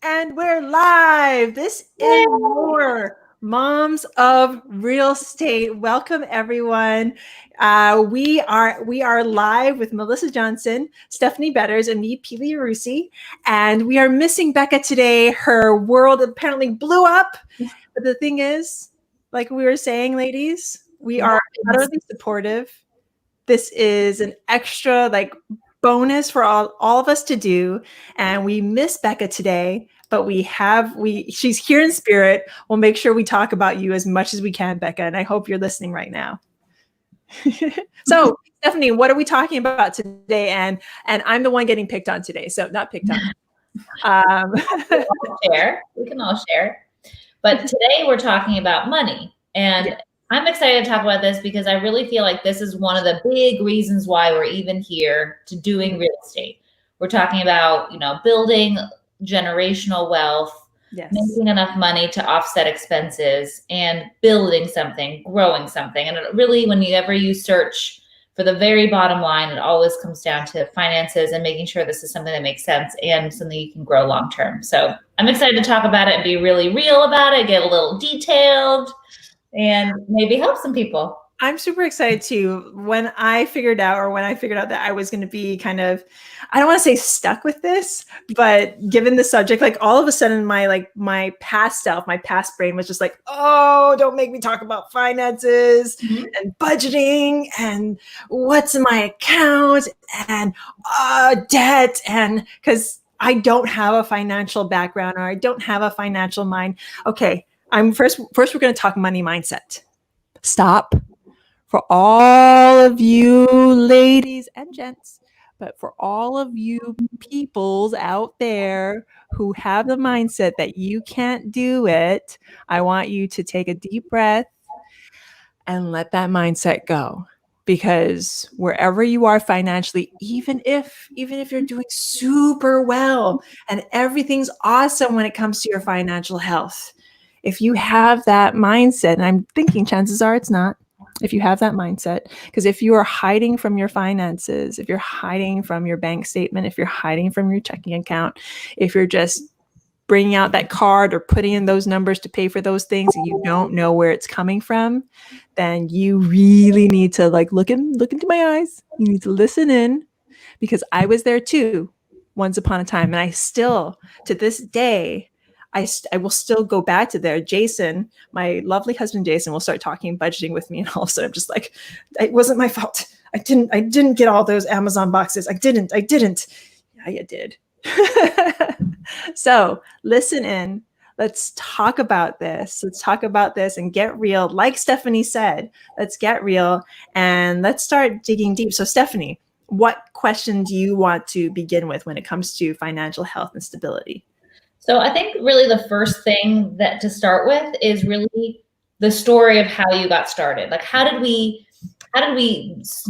And we're live. This is your Moms of Real Estate. Welcome, everyone. We are live with Melissa Johnson, Stephanie Betters, and me, Pili Yarusi. And we are missing Beka today. Her world apparently blew up. But the thing is, like we were saying, ladies, we are utterly supportive. This is an extra bonus for all of us to do. And we miss Beka today, but she's here in spirit. We'll make sure we talk about you as much as we can, Beka. And I hope you're listening right now. So Stephanie, what are we talking about today? And I'm the one getting picked on today. So not picked on. We can all share. But today we're talking about money. And I'm excited to talk about this because I really feel like this is one of the big reasons why we're even here to doing real estate. We're talking about, building generational wealth, making enough money to offset expenses, and building something, growing something. And it really, whenever you search for the very bottom line, it always comes down to finances and making sure this is something that makes sense and something you can grow long term. So I'm excited to talk about it and be really real about it, get a little detailed, and maybe help some people. I'm super excited too. When I figured out that I was going to be kind of, I don't want to say stuck with this, but given the subject, like all of a sudden my past self, my past brain was just like, oh, don't make me talk about finances and budgeting and what's in my account and debt. And because I don't have a financial background or I don't have a financial mind. Okay. First we're going to talk money mindset. Stop. For all of you ladies and gents, but for all of you peoples out there who have the mindset that you can't do it, I want you to take a deep breath and let that mindset go. Because wherever you are financially, even if you're doing super well and everything's awesome when it comes to your financial health, if you have that mindset, and I'm thinking chances are it's not, if you have that mindset, because if you are hiding from your finances, if you're hiding from your bank statement, if you're hiding from your checking account, if you're just bringing out that card or putting in those numbers to pay for those things and you don't know where it's coming from, then you really need to look into my eyes. You need to listen in, because I was there too once upon a time. And I still, to this day, I will still go back to there. Jason, my lovely husband, Jason, will start talking budgeting with me. And all of a sudden I'm just like, it wasn't my fault. I didn't get all those Amazon boxes. I didn't. Yeah, you did. So listen in. Let's talk about this. Let's talk about this and get real. Like Stephanie said, let's get real and let's start digging deep. So Stephanie, what question do you want to begin with when it comes to financial health and stability? So I think really the first thing that to start with is really the story of how you got started. Like, how did we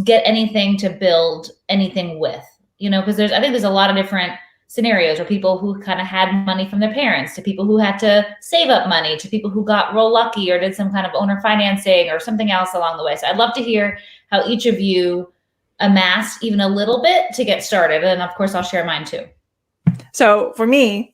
get anything to build anything with? Because I think there's a lot of different scenarios where people who kind of had money from their parents, to people who had to save up money, to people who got real lucky or did some kind of owner financing or something else along the way. So I'd love to hear how each of you amassed even a little bit to get started. And of course, I'll share mine too. So for me,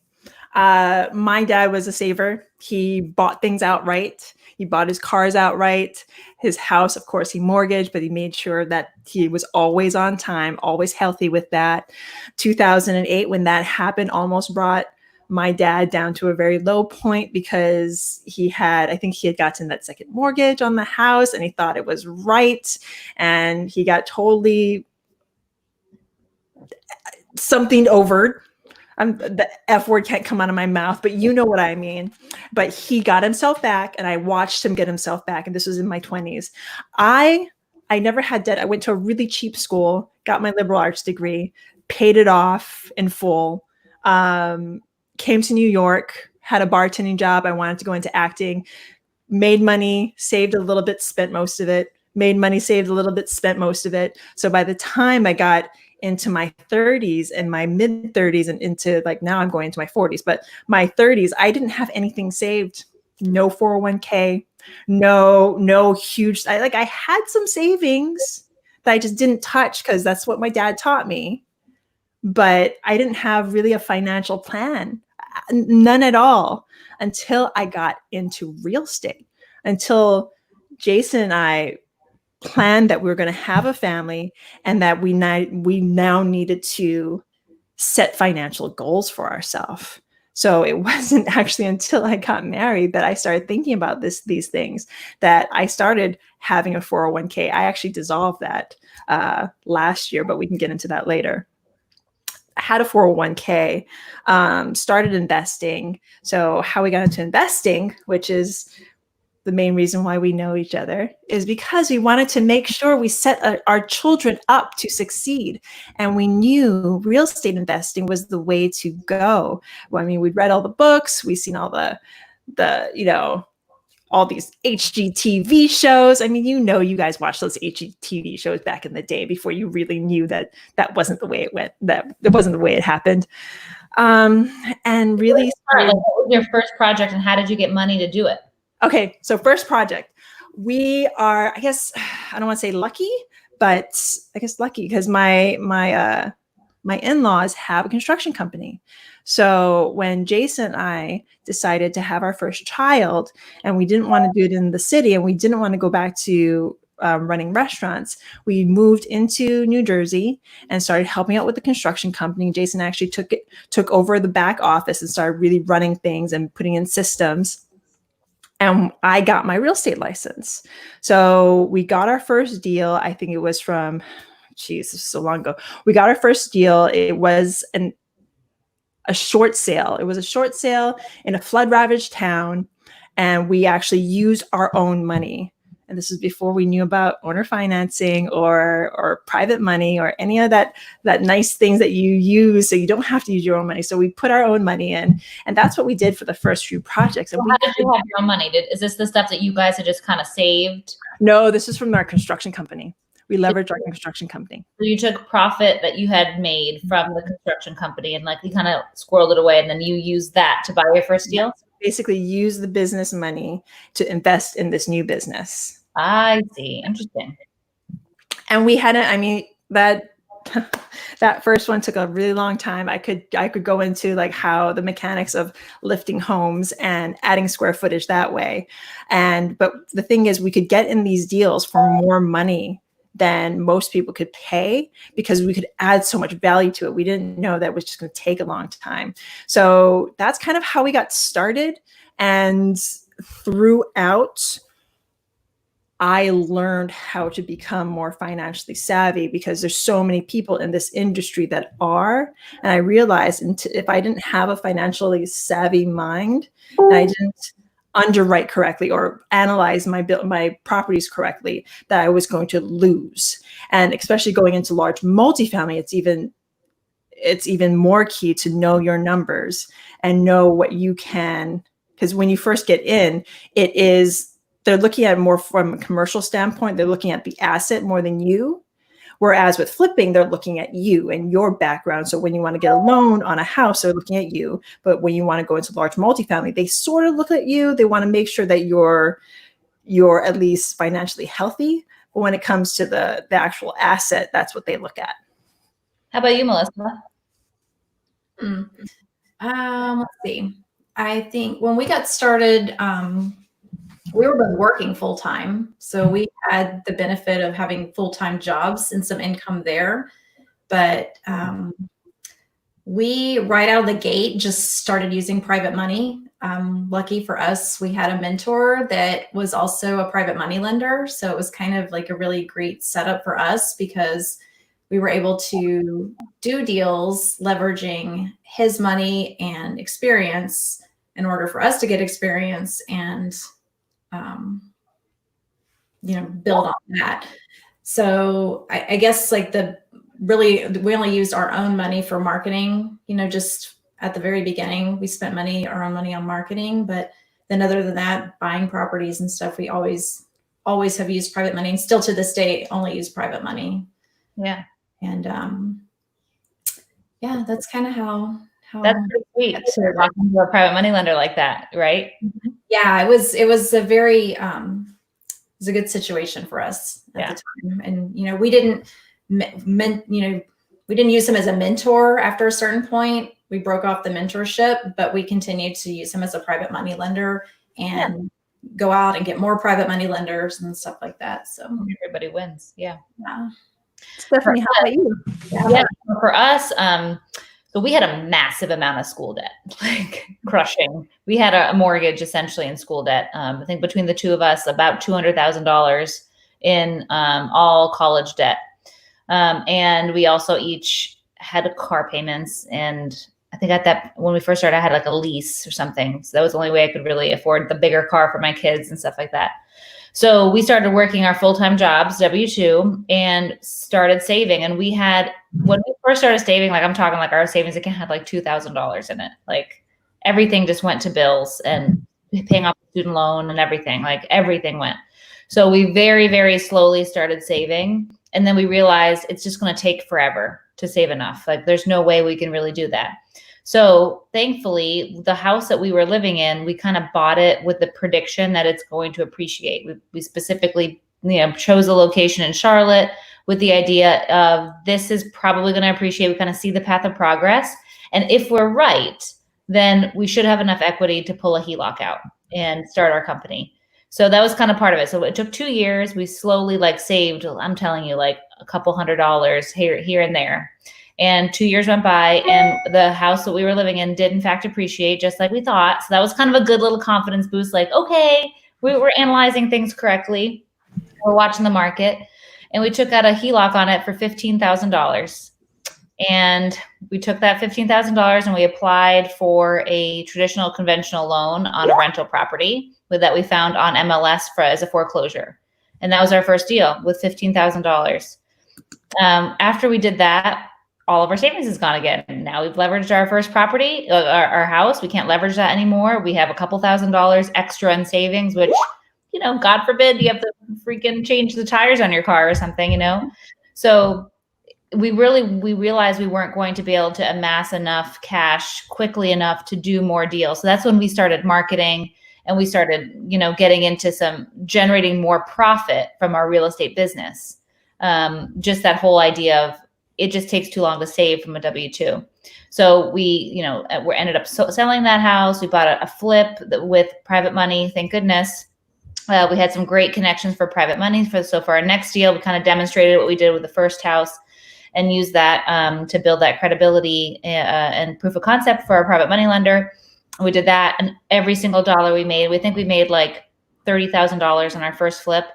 my dad was a saver. He bought things outright. He bought his cars outright. His house, of course, he mortgaged, but he made sure that he was always on time, always healthy with that. 2008, when that happened, almost brought my dad down to a very low point because I think he had gotten that second mortgage on the house and he thought it was right. And he got totally something over. The F word can't come out of my mouth, but you know what I mean. But he got himself back and I watched him get himself back. And this was in my 20s. I never had debt. I went to a really cheap school, got my liberal arts degree, paid it off in full, came to New York, had a bartending job. I wanted to go into acting, made money, saved a little bit, spent most of it, made money, saved a little bit, spent most of it. So by the time I got into my 30s and my mid 30s and into now I'm going into my 40s, but my 30s, I didn't have anything saved. No 401k, no huge, I had some savings that I just didn't touch because that's what my dad taught me. But I didn't have really a financial plan. none at all, until I got into real estate, until Jason and I planned that we were going to have a family, and that we now needed to set financial goals for ourselves. So it wasn't actually until I got married that I started thinking about these things, that I started having a 401k. I actually dissolved that last year, but we can get into that later. I had a 401k, started investing. So how we got into investing, which is the main reason why we know each other, is because we wanted to make sure we set our children up to succeed. And we knew real estate investing was the way to go. Well, I mean, we'd read all the books, we've seen all the all these HGTV shows. I mean, you guys watched those HGTV shows back in the day before you really knew that wasn't the way it went, that it wasn't the way it happened. And really, what was your first project, and how did you get money to do it? Okay, so first project, we are, I guess, I don't want to say lucky, but I guess lucky, because my in-laws have a construction company. So when Jason and I decided to have our first child, and we didn't want to do it in the city, and we didn't want to go back to running restaurants, we moved into New Jersey and started helping out with the construction company. Jason actually took over the back office and started really running things and putting in systems. And I got my real estate license. So we got our first deal. I think it was from, geez, so long ago. We got our first deal. It was a short sale. It was a short sale in a flood ravaged town. And we actually used our own money. And this is before we knew about owner financing or private money or any of that nice things that you use, so you don't have to use your own money. So we put our own money in, and that's what we did for the first few projects. And how did you have your own money? Is this the stuff that you guys had just kind of saved? No, this is from our construction company. We leveraged our construction company. So you took profit that you had made from the construction company, and like you kind of squirreled it away, and then you used that to buy your first deal? Basically use the business money to invest in this new business. I see. Interesting. And we hadn't, I mean, that first one took a really long time. I could go into like how the mechanics of lifting homes and adding square footage that way. But the thing is, we could get in these deals for more money than most people could pay, because we could add so much value to it. We didn't know that was just going to take a long time. So that's kind of how we got started. And throughout, I learned how to become more financially savvy, because there's so many people in this industry that are. And I realized if I didn't have a financially savvy mind, and I didn't underwrite correctly or analyze my properties correctly, that I was going to lose. And especially going into large multifamily, it's even more key to know your numbers and know what you can, because when you first get in, they're looking at it more from a commercial standpoint. They're looking at the asset more than you. Whereas with flipping, they're looking at you and your background. So when you want to get a loan on a house, they're looking at you. But when you want to go into large multifamily, they sort of look at you. They want to make sure that you're at least financially healthy. But when it comes to the actual asset, that's what they look at. How about you, Melissa? Let's see. I think when we got started, we were working full time. So we had the benefit of having full-time jobs and some income there. But we, right out of the gate, just started using private money. Lucky for us, we had a mentor that was also a private money lender. So it was kind of like a really great setup for us, because we were able to do deals leveraging his money and experience in order for us to get experience and build on that. So I guess like we only used our own money for marketing, just at the very beginning, we spent our own money on marketing. But then other than that, buying properties and stuff, we always have used private money, and still to this day only use private money. Yeah. And that's kind of how that's pretty sweet to talking to a private money lender like that, right? Yeah, it was a very was a good situation for us at the time. And we didn't use him as a mentor after a certain point. we broke off the mentorship, but we continued to use him as a private money lender and go out and get more private money lenders and stuff like that. So everybody wins. Yeah. Stephanie, how about you? Yeah. For us, so we had a massive amount of school debt, like crushing. We had a mortgage essentially in school debt. I think between the two of us, about $200,000 in all college debt. And we also each had car payments. And I think when we first started, I had like a lease or something. So that was the only way I could really afford the bigger car for my kids and stuff like that. So we started working our full-time jobs, W-2, and started saving. And when we first started saving, like I'm talking like our savings account had like $2,000 in it. Like everything just went to bills and paying off the student loan and everything, like everything went. So we very, very slowly started saving. And then we realized it's just going to take forever to save enough. Like there's no way we can really do that. So thankfully, the house that we were living in, we kind of bought it with the prediction that it's going to appreciate. We specifically, chose a location in Charlotte with the idea of this is probably going to appreciate. We kind of see the path of progress. And if we're right, then we should have enough equity to pull a HELOC out and start our company. So that was kind of part of it. So it took 2 years. We slowly saved, I'm telling you, like a couple $100 here and there. And 2 years went by and the house that we were living in did in fact appreciate just like we thought. So that was kind of a good little confidence boost. Like, okay, we were analyzing things correctly. We're watching the market, and we took out a HELOC on it for $15,000. And we took that $15,000 and we applied for a traditional conventional loan on a rental property that we found on MLS as a foreclosure. And that was our first deal with $15,000. After we did that, all of our savings is gone again. Now we've leveraged our first property, our house. We can't leverage that anymore. We have a couple $1,000s extra in savings, which, God forbid you have to freaking change the tires on your car or something, So we realized we weren't going to be able to amass enough cash quickly enough to do more deals. So that's when we started marketing and we started, getting into generating more profit from our real estate business. Just that whole idea of it just takes too long to save from a W-2. So we ended up selling that house. We bought a flip with private money. Thank goodness. We had some great connections for private money. So for our next deal, we kind of demonstrated what we did with the first house and used that to build that credibility and proof of concept for our private money lender. We did that, and every single dollar we made, we think we made like $30,000 on our first flip.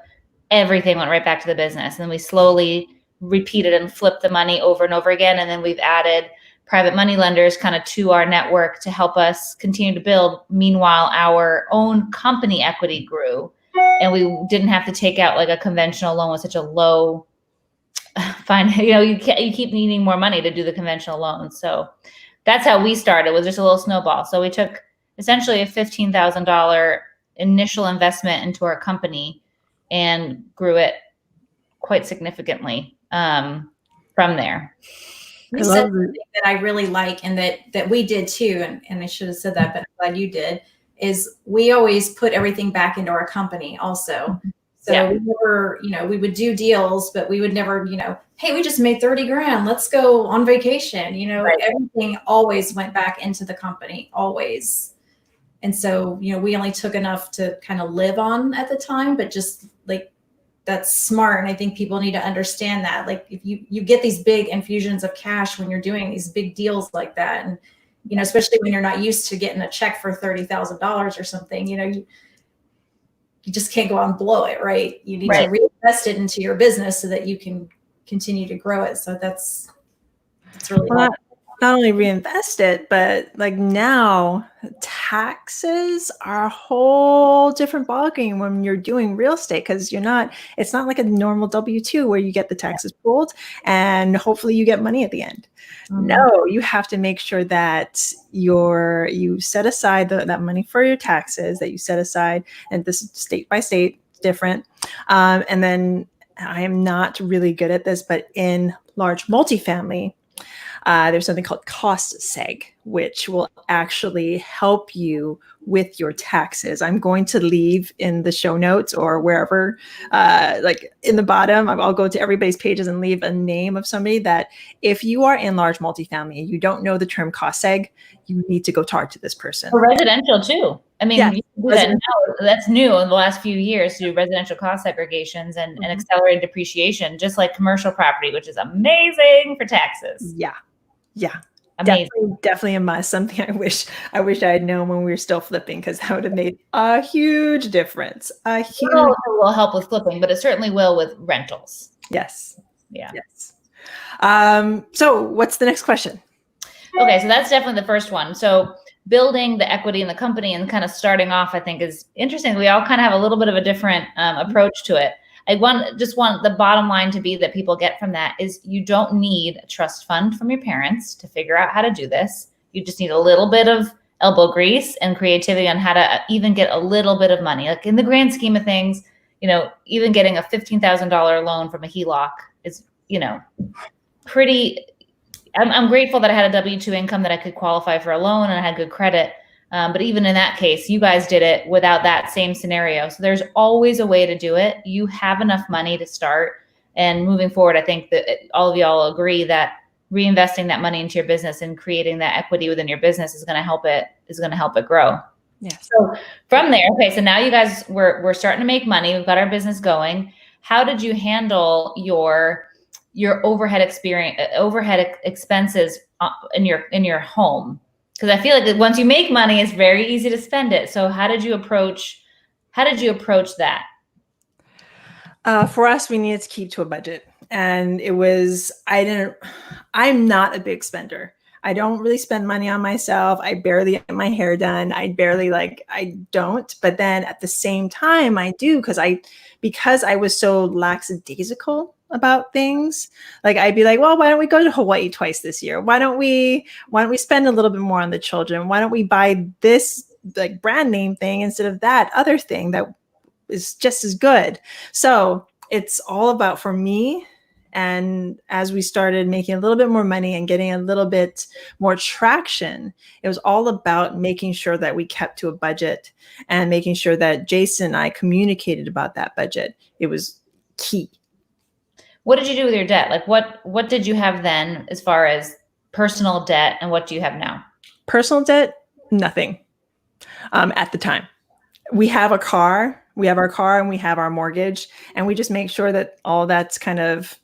Everything went right back to the business. And then we slowly repeated and flipped the money over and over again. And then we've added private money lenders kind of to our network to help us continue to build. Meanwhile, our own company equity grew, and we didn't have to take out like a conventional loan with such a low fine. You keep needing more money to do the conventional loans. So that's how we started, was just a little snowball. So we took essentially a $15,000 initial investment into our company and grew it quite significantly from there. You said something that I really like, and that we did too, and I should have said that, but I'm glad you did, is we always put everything back into our company also. So we never, we would do deals, but we would never, hey, we just made 30 grand. Let's go on vacation. Right. Everything always went back into the company, always. And so, we only took enough to kind of live on at the time, but just like, that's smart. And I think people need to understand that. Like if you get these big infusions of cash when you're doing these big deals like that, and, especially when you're not used to getting a check for $30,000 or something, you just can't go out and blow it, right? You need to reinvest it into your business so that you can continue to grow it. So that's really not only reinvest it, but like now taxes are a whole different ballgame when you're doing real estate, because it's not like a normal W-2 where you get the taxes pulled and hopefully you get money at the end. Mm-hmm. No, you have to make sure that you set aside that money for your taxes, that you set aside, and this is state by state different. And then I am not really good at this, but in large multifamily, there's something called cost seg, which will actually help you with your taxes. I'm going to leave in the show notes or wherever, like in the bottom, I'll go to everybody's pages and leave a name of somebody that if you are in large multifamily and you don't know the term cost seg, you need to go talk to this person. For residential too. I mean, Yeah, you can do that now. That's new in the last few years to do residential cost segregations and accelerated depreciation, just like commercial property, which is amazing for taxes. Yeah. Yeah. Amazing. Definitely a must. Something I wish I had known when we were still flipping, because that would have made a huge difference. It will help with flipping, but it certainly will with rentals. Yes. Yeah. Yes. So what's the next question? Okay, so that's definitely the first one. So building the equity in the company and kind of starting off, I think, is interesting. We all kind of have a little bit of a different approach to it. I just want the bottom line to be that people get from that is you don't need a trust fund from your parents to figure out how to do this. You just need a little bit of elbow grease and creativity on how to even get a little bit of money. Like in the grand scheme of things, even getting a $15,000 loan from a HELOC is, pretty. I'm grateful that I had a W-2 income that I could qualify for a loan and I had good credit. But even in that case, you guys did it without that same scenario. So there's always a way to do it. You have enough money to start. And moving forward, I think that all of y'all agree that reinvesting that money into your business and creating that equity within your business is going to help it grow. Yeah. So from there, okay, so now you guys we're starting to make money. We've got our business going. How did you handle your overhead expenses in your home? Because I feel like once you make money, it's very easy to spend it. So how did you approach that? For us, we needed to keep to a budget, and I'm not a big spender. I don't really spend money on myself. I barely get my hair done. I don't. But then at the same time, I do because I was so lackadaisical about things. Like I'd be like, well, why don't we go to Hawaii twice this year? Why don't we spend a little bit more on the children? Why don't we buy this like brand name thing instead of that other thing that is just as good? So it's all about, for me, and as we started making a little bit more money and getting a little bit more traction, it was all about making sure that we kept to a budget and making sure that Jason and I communicated about that budget. It was key. What did you do with your debt? Like what did you have then as far as personal debt, and what do you have now? Personal debt, nothing. At the time, we have a car, and we have our mortgage, and we just make sure that all that's kind of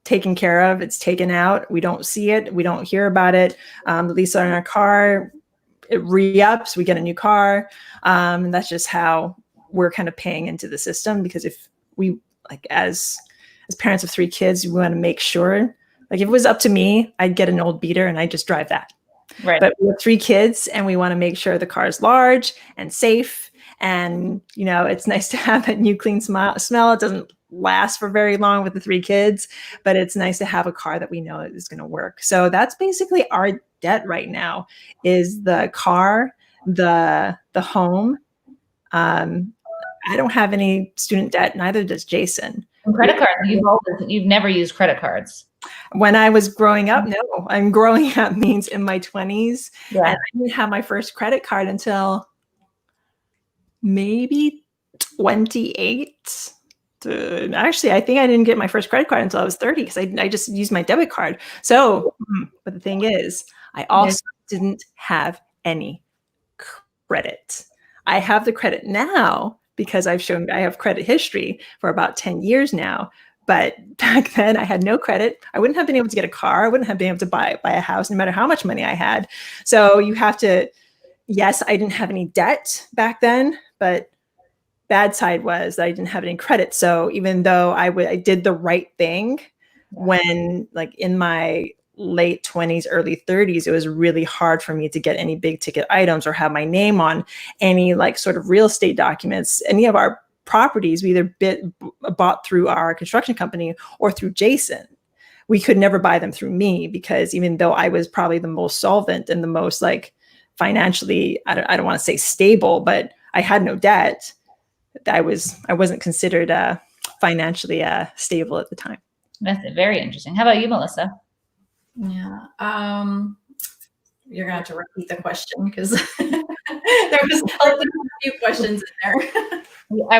taken care of. It's taken out. We don't see it. We don't hear about it. The lease on our car, it re-ups. We get a new car. And that's just how we're kind of paying into the system, because if we as parents of 3 kids, we want to make sure, like if it was up to me, I'd get an old beater and I'd just drive that. Right. But we have 3 kids and we want to make sure the car is large and safe. And, it's nice to have that new clean smell. It doesn't last for very long with the 3 kids, but it's nice to have a car that we know is going to work. So that's basically our debt right now, is the car, the home. I don't have any student debt, neither does Jason. And credit cards, you've never used credit cards. When I was growing up, no. I'm growing up means in my 20s. Yeah. And I didn't have my first credit card until maybe 28. Actually, I think I didn't get my first credit card until I was 30, because I just used my debit card. So, but the thing is, I also didn't have any credit. I have the credit now because I have credit history for about 10 years now. But back then I had no credit. I wouldn't have been able to get a car. I wouldn't have been able to buy a house, no matter how much money I had. So you have to, yes, I didn't have any debt back then, but bad side was I didn't have any credit. So even though I did the right thing when, like, in my late 20s, early 30s, it was really hard for me to get any big ticket items or have my name on any like sort of real estate documents. Any of our properties we either bought through our construction company or through Jason. We could never buy them through me, because even though I was probably the most solvent and the most like financially, I don't want to say stable, but I had no debt. I wasn't considered financially stable at the time. That's very interesting. How about you, Melissa? Yeah. you're gonna have to repeat the question because there was a few questions in there.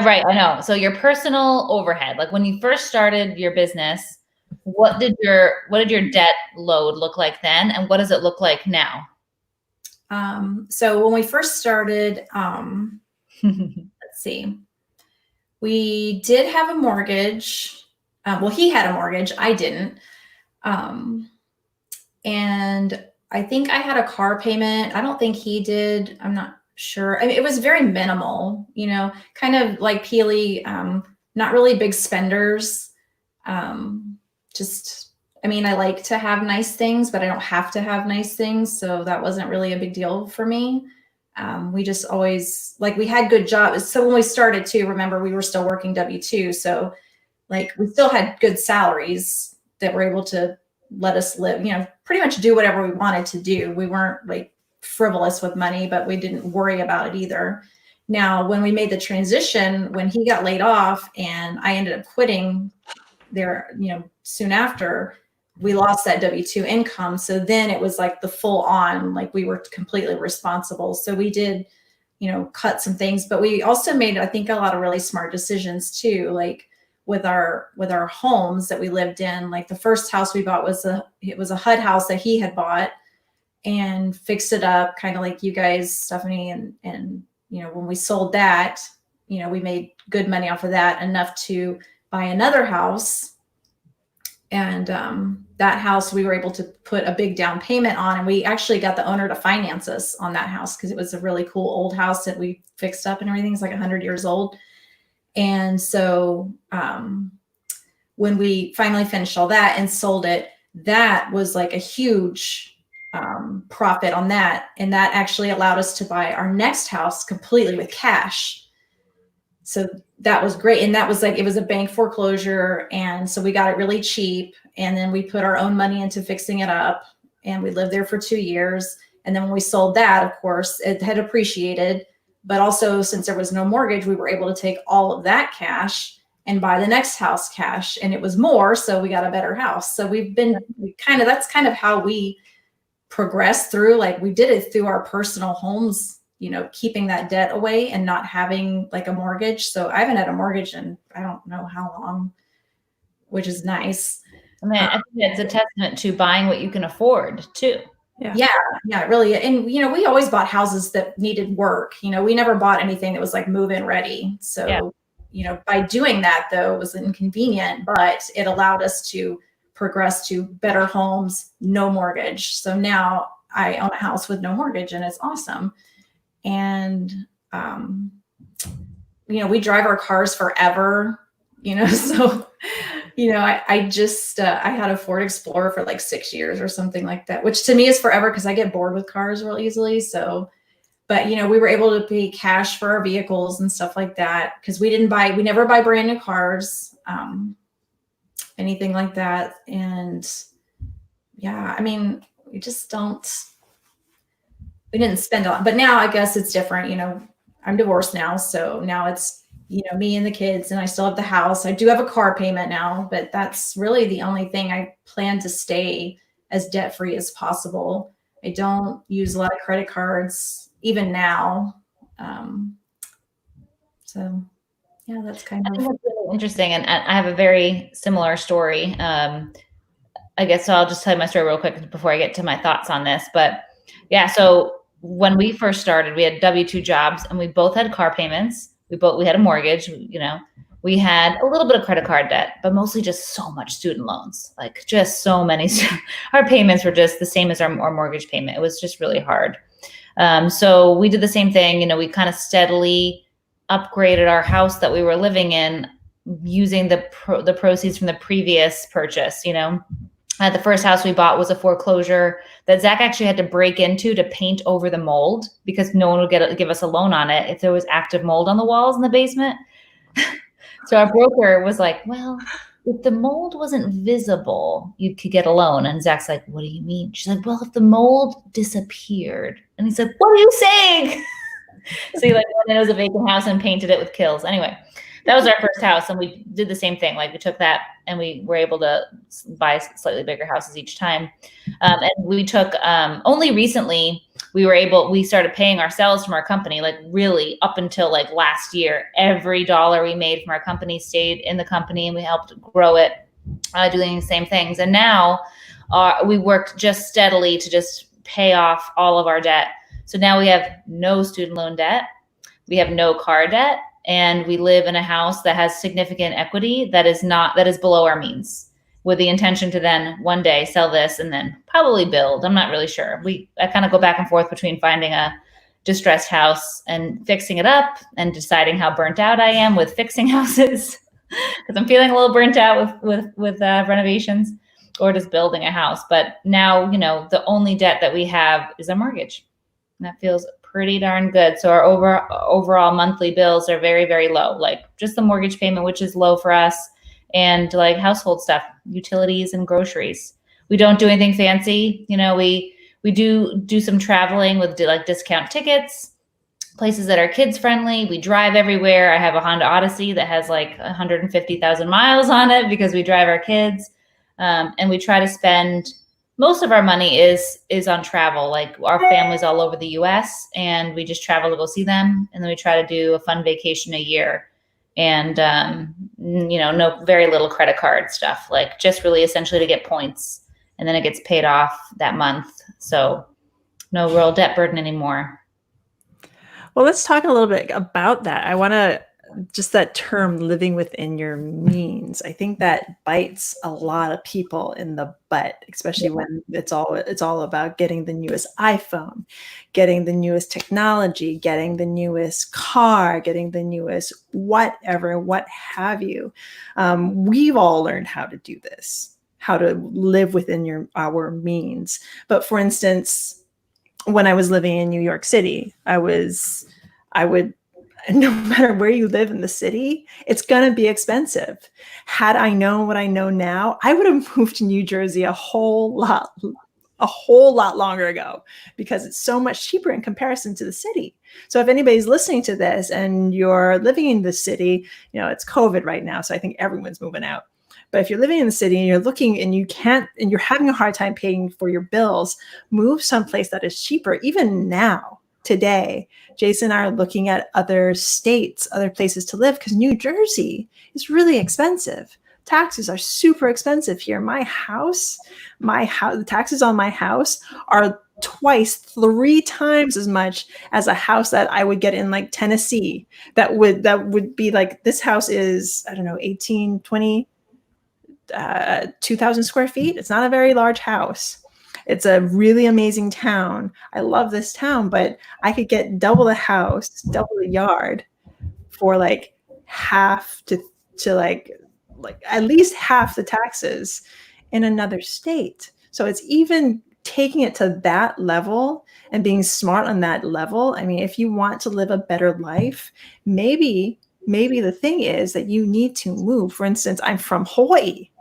Right, I know. So your personal overhead, like when you first started your business, what did your debt load look like then, and what does it look like now? So when we first started, let's see, we did have a mortgage. Well, he had a mortgage, I didn't. And I think I had a car payment. I don't think he did. I'm not sure. I mean, it was very minimal, you know, kind of like Pili, not really big spenders. Just, I mean, I like to have nice things, but I don't have to have nice things. So that wasn't really a big deal for me. We just always, like, we had good jobs. So when we started too, remember, we were still working W-2. So like we still had good salaries that were able to let us live, you know, pretty much do whatever we wanted to do. We weren't like frivolous with money, but we didn't worry about it either. Now, when we made the transition, when he got laid off and I ended up quitting there, you know, soon after, we lost that W-2 income. So then it was like the full on, like we were completely responsible. So we did, you know, cut some things, but we also made, I think, a lot of really smart decisions too. Like with our homes that we lived in, like the first house we bought was a HUD house that he had bought and fixed it up, kind of like you guys, Stephanie, and, you know, when we sold that, you know, we made good money off of that, enough to buy another house. And that house we were able to put a big down payment on, and we actually got the owner to finance us on that house because it was a really cool old house that we fixed up and everything. It's like 100 years old. And so when we finally finished all that and sold it, that was like a huge profit on that. And that actually allowed us to buy our next house completely with cash. So that was great. And that was like, it was a bank foreclosure. And so we got it really cheap. And then we put our own money into fixing it up, and we lived there for 2 years. And then when we sold that, of course, it had appreciated. But also, since there was no mortgage, we were able to take all of that cash and buy the next house cash. And it was more, so we got a better house. So that's kind of how we progressed through. Like we did it through our personal homes, you know, keeping that debt away and not having like a mortgage. So I haven't had a mortgage in I don't know how long, which is nice. I mean, I think it's a testament to buying what you can afford too. Yeah, really. And, you know, we always bought houses that needed work. You know, we never bought anything that was like move-in ready. So, you know, by doing that, though, it was inconvenient, but it allowed us to progress to better homes, no mortgage. So now I own a house with no mortgage, and it's awesome. And, you know, we drive our cars forever, you know, so, you know, I just, I had a Ford Explorer for like 6 years or something like that, which to me is forever because I get bored with cars real easily. So, but, you know, we were able to pay cash for our vehicles and stuff like that because we never buy brand new cars, anything like that. And yeah, I mean, we didn't spend a lot, but now I guess it's different. You know, I'm divorced now. So now it's, you know, me and the kids, and I still have the house. I do have a car payment now, but that's really the only thing. I plan to stay as debt-free as possible. I don't use a lot of credit cards even now. So yeah, that's kind of really interesting. And I have a very similar story. I guess so I'll just tell you my story real quick before I get to my thoughts on this. But yeah, so when we first started, we had W-2 jobs, and we both had car payments. We had a mortgage, you know, we had a little bit of credit card debt, but mostly just so much student loans, like just so many. Our payments were just the same as our mortgage payment. It was just really hard. So we did the same thing. You know, we kind of steadily upgraded our house that we were living in using the proceeds from the previous purchase, you know. The first house we bought was a foreclosure that Zach actually had to break into to paint over the mold because no one would give us a loan on it if there was active mold on the walls in the basement. So our broker was like, well, if the mold wasn't visible, you could get a loan. And Zach's like, what do you mean? She's like, well, if the mold disappeared. And he's like, what are you saying? So you like went in, it was a vacant house and painted it with kills. Anyway, that was our first house, and we did the same thing. Like we took that and we were able to buy slightly bigger houses each time. And we took only recently we started paying ourselves from our company, like really up until like last year. Every dollar we made from our company stayed in the company, and we helped grow it, doing the same things. And now we worked just steadily to just pay off all of our debt. So now we have no student loan debt, we have no car debt, and we live in a house that has significant equity that is below our means, with the intention to then one day sell this and then probably build. I'm not really sure. I kind of go back and forth between finding a distressed house and fixing it up, and deciding how burnt out I am with fixing houses because I'm feeling a little burnt out with renovations, or just building a house. But now, the only debt that we have is a mortgage. And that feels pretty darn good. So our overall monthly bills are very, very low. Like just the mortgage payment, which is low for us, and like household stuff, utilities and groceries. We don't do anything fancy. We do some traveling with like discount tickets, places that are kids friendly. We drive everywhere. I have a Honda Odyssey that has like 150,000 miles on it because we drive our kids. And we try to spend most of our money is on travel. Like our family's all over the US, and we just travel to go see them. And then we try to do a fun vacation a year, and, no, very little credit card stuff, like just really essentially to get points, and then it gets paid off that month. So no real debt burden anymore. Well, let's talk a little bit about that. I want to just that term, living within your means. I think that bites a lot of people in the butt, especially when it's all about getting the newest iPhone, getting the newest technology, getting the newest car, getting the newest whatever, what have you. We've all learned how to do this, how to live within our means. But for instance, when I was living in New York City, I would, no matter where you live in the city, it's going to be expensive. Had I known what I know now, I would have moved to New Jersey a whole lot longer ago, because it's so much cheaper in comparison to the city. So if anybody's listening to this and you're living in the city, it's COVID right now, so I think everyone's moving out. But if you're living in the city and you're looking and you're having a hard time paying for your bills, move someplace that is cheaper. Even now, today, Jason and I are looking at other states, other places to live, because New Jersey is really expensive. Taxes are super expensive here. The taxes on my house are 3 times as much as a house that I would get in like Tennessee. That would be like, this house is, I don't know, 18, 20, 2,000 square feet. It's not a very large house. It's a really amazing town. I love this town, but I could get double the house, double the yard for like half to like at least half the taxes in another state. So it's even taking it to that level and being smart on that level. I mean, if you want to live a better life, maybe the thing is that you need to move. For instance, I'm from Hawaii.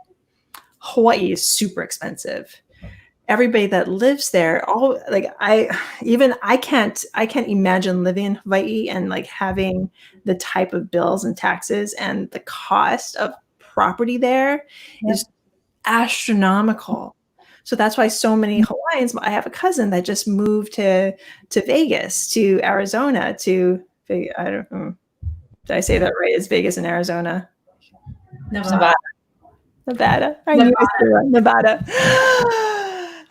Hawaii is super expensive. Everybody that lives there, I can't imagine living in Hawaii and like having the type of bills and taxes, and the cost of property there is astronomical. So that's why so many Hawaiians, I have a cousin that just moved to Vegas, to Arizona, I don't know. Did I say that right? Is Vegas in Arizona? Nevada. I knew Nevada.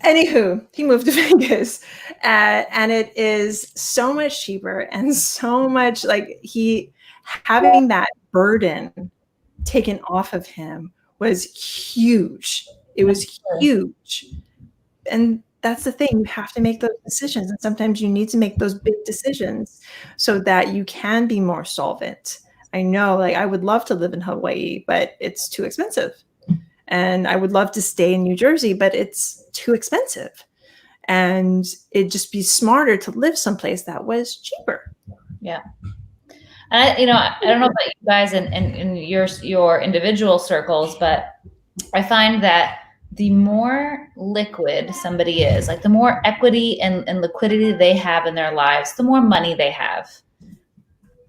Anywho, he moved to Vegas, and it is so much cheaper, and so much like having that burden taken off of him was huge. It was huge. And that's the thing. You have to make those decisions. And sometimes you need to make those big decisions so that you can be more solvent. I know, like, I would love to live in Hawaii, but it's too expensive. And I would love to stay in New Jersey, but it's too expensive. And it'd just be smarter to live someplace that was cheaper. Yeah. And I don't know about you guys in your individual circles, but I find that the more liquid somebody is, like the more equity and liquidity they have in their lives, the more money they have,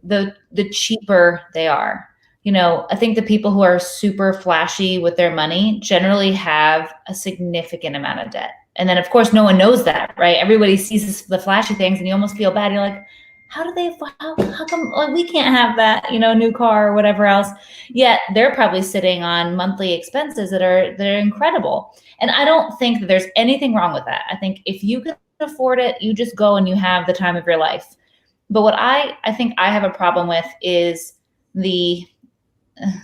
the cheaper they are. You know, I think the people who are super flashy with their money generally have a significant amount of debt. And then of course, no one knows that, right? Everybody sees the flashy things and you almost feel bad. You're like, how come like, we can't have that, you know, new car or whatever else? Yet they're probably sitting on monthly expenses that are incredible. And I don't think that there's anything wrong with that. I think if you can afford it, you just go and you have the time of your life. But what I think I have a problem with is this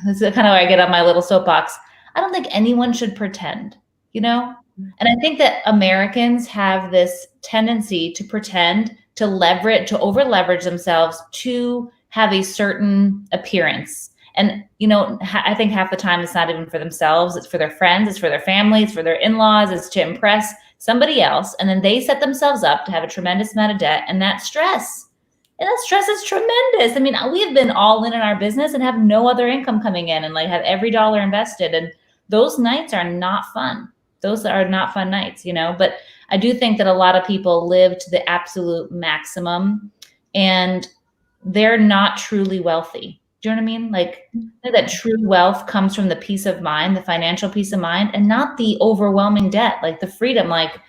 is kind of where I get on my little soapbox. I don't think anyone should pretend, you know? And I think that Americans have this tendency to pretend, to leverage, to over leverage themselves to have a certain appearance. And, you know, I think half the time it's not even for themselves. It's for their friends. It's for their family. It's for their in-laws. It's to impress somebody else. And then they set themselves up to have a tremendous amount of debt. And that stress is tremendous. I mean, we have been all in our business and have no other income coming in and like have every dollar invested. And those nights are not fun. Those are not fun nights, you know, but I do think that a lot of people live to the absolute maximum and they're not truly wealthy. Do you know what I mean? Like that true wealth comes from the peace of mind, the financial peace of mind, and not the overwhelming debt, like the freedom, like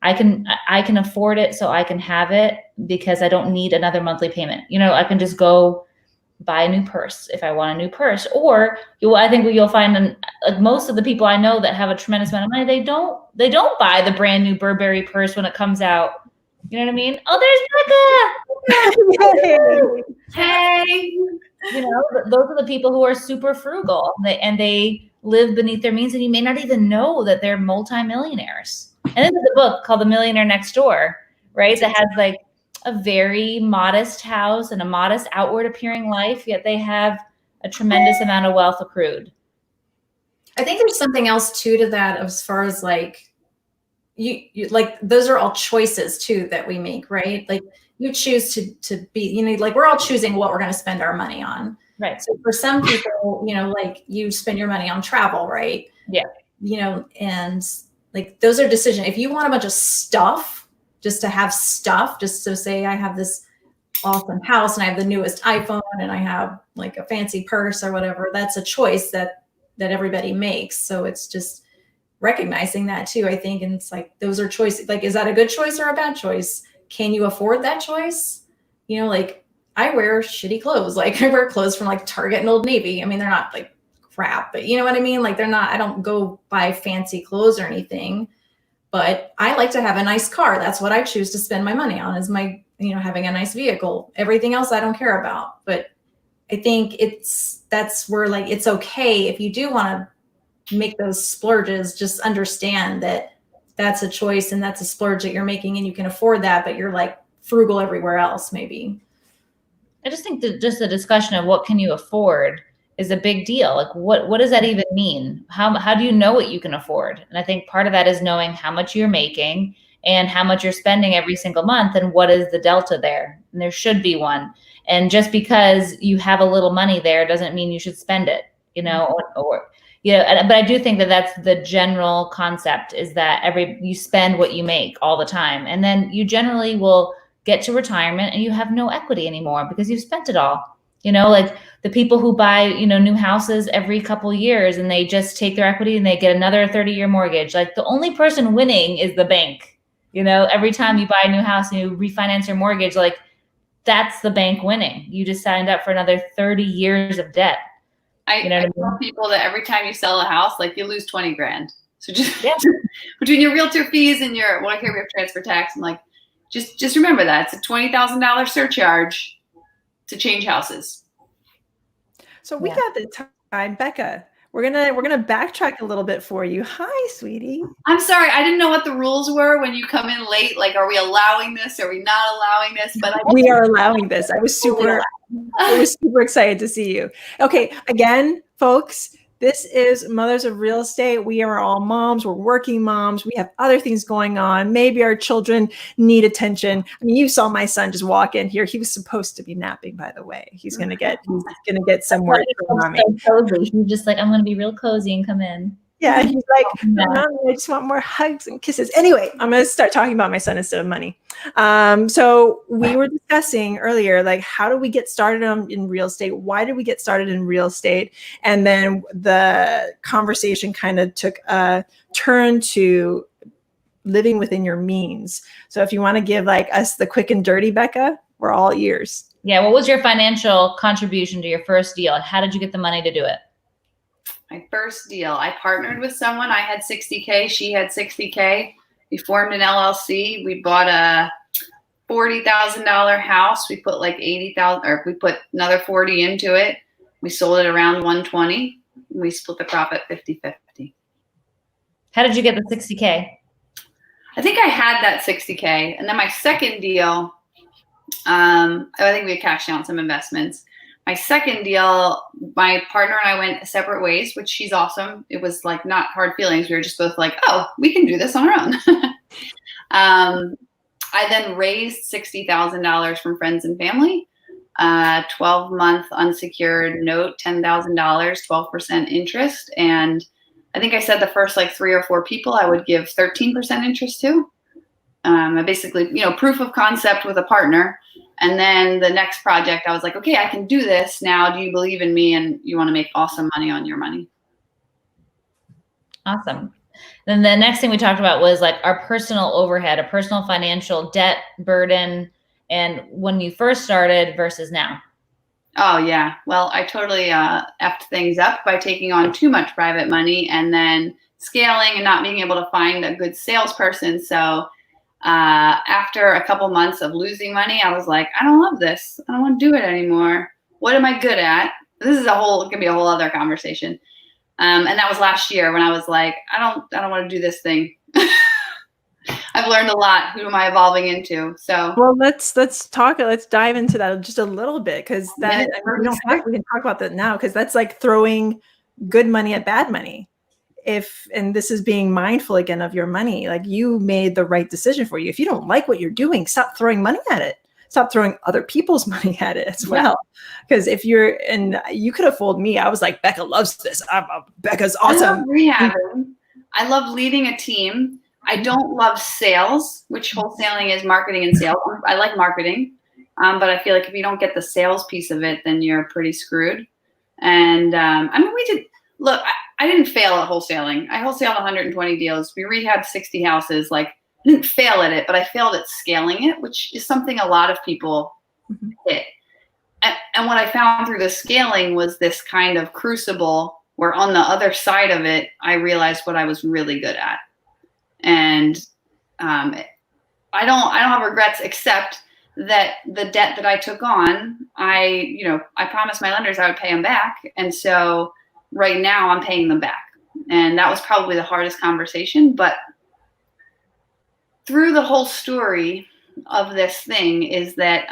I can afford it so I can have it because I don't need another monthly payment. You know, I can just go buy a new purse if I want a new purse. Or I think what you'll find, like most of the people I know that have a tremendous amount of money, they don't buy the brand new Burberry purse when it comes out. You know what I mean? Oh, there's Beka. Hey. You know, those are the people who are super frugal and they live beneath their means, and you may not even know that they're multimillionaires. And there's a book called The Millionaire Next Door, right? That has like a very modest house and a modest outward appearing life, yet they have a tremendous amount of wealth accrued. I think there's something else too to that as far as like, you like, those are all choices too that we make, right? Like you choose to be, you know, like we're all choosing what we're going to spend our money on. Right. So for some people, you know, like you spend your money on travel, right? Yeah. You know, and like those are decisions. If you want a bunch of stuff, just to have stuff, just to say I have this awesome house and I have the newest iPhone and I have like a fancy purse or whatever, that's a choice that everybody makes. So it's just recognizing that too, I think. And it's like, those are choices. Like, is that a good choice or a bad choice? Can you afford that choice? You know, like I wear shitty clothes. Like I wear clothes from like Target and Old Navy. I mean, they're not like crap, but you know what I mean? Like they're not, I don't go buy fancy clothes or anything, but I like to have a nice car. That's what I choose to spend my money on, is my, you know, having a nice vehicle. Everything else I don't care about. But I think that's where like, it's okay if you do want to make those splurges, just understand that that's a choice and that's a splurge that you're making and you can afford that, but you're like frugal everywhere else maybe. I just think that just the discussion of what can you afford is a big deal. Like what does that even mean? How do you know what you can afford? And I think part of that is knowing how much you're making and how much you're spending every single month and what is the delta there. And there should be one. And just because you have a little money there doesn't mean you should spend it, you know, or you know, but I do think that that's the general concept, is that you spend what you make all the time. And then you generally will get to retirement and you have no equity anymore because you've spent it all. You know, like the people who buy, you know, new houses every couple of years and they just take their equity and they get another 30-year mortgage. Like the only person winning is the bank. You know, every time you buy a new house and you refinance your mortgage, like that's the bank winning. You just signed up for another 30 years of debt. I tell people that every time you sell a house, like you lose 20 grand. So just between your realtor fees and your, well, here we have transfer tax. I'm like, just remember that it's a $20,000 surcharge to change houses. So we got the time, Beka. We're gonna backtrack a little bit for you. Hi, sweetie. I'm sorry, I didn't know what the rules were when you come in late. Like, are we allowing this? Are we not allowing this? But we are allowing this. I was super excited to see you. Okay, again, folks, this is Mothers of Real Estate. We are all moms. We're working moms. We have other things going on. Maybe our children need attention. I mean, you saw my son just walk in here. He was supposed to be napping, by the way. He's gonna get somewhere. So cozy. He's just like, I'm gonna be real cozy and come in. Yeah, he's like, Mom, I just want more hugs and kisses. Anyway, I'm going to start talking about my son instead of money. So we were discussing earlier, like, how do we get started in real estate? Why did we get started in real estate? And then the conversation kind of took a turn to living within your means. So if you want to give like us the quick and dirty, Beka, we're all ears. Yeah. What was your financial contribution to your first deal? And how did you get the money to do it? My first deal, I partnered with someone. I had 60K. She had 60K. We formed an LLC. We bought a $40,000 house. We put like 80,000, or we put another 40 into it. We sold it around 120. We split the profit 50-50. How did you get the 60K? I think I had that 60K. And then my second deal, I think we had cashed out some investments. My second deal, my partner and I went separate ways, which she's awesome. It was like not hard feelings. We were just both like, oh, we can do this on our own. I then raised $60,000 from friends and family, 12-month unsecured note, $10,000, 12% interest. And I think I said the first like 3 or 4 people I would give 13% interest to. I basically, proof of concept with a partner. And then the next project, I was like, okay, I can do this now. Do you believe in me? And you want to make awesome money on your money? Awesome. Then the next thing we talked about was like our personal overhead, a personal financial debt burden, and when you first started versus now. Oh, yeah. Well, I totally effed things up by taking on too much private money and then scaling and not being able to find a good salesperson. So after a couple months of losing money, I was like, I don't love this. I don't want to do it anymore. What am I good at? This is it can be a whole other conversation. And that was last year when I was like, I don't want to do this thing. I've learned a lot. Who am I evolving into? So, well, let's dive into that just a little bit, because we can talk about that now, because that's like throwing good money at bad money. And this is being mindful again of your money, like you made the right decision for you. If you don't like what you're doing, stop throwing money at it. Stop throwing other people's money at it as well. Because you could have fooled me. I was like, Beka loves this. Beka's awesome. I love rehabbing. I love leading a team. I don't love sales, which wholesaling is marketing and sales. I like marketing, but I feel like if you don't get the sales piece of it, then you're pretty screwed. And I didn't fail at wholesaling. I wholesaled 120 deals. We rehabbed 60 houses. Like, I didn't fail at it, but I failed at scaling it, which is something a lot of people hit. And what I found through the scaling was this kind of crucible where on the other side of it, I realized what I was really good at. And I don't have regrets, except that the debt that I took on, I promised my lenders I would pay them back. And so right now I'm paying them back. And that was probably the hardest conversation. But through the whole story of this thing is that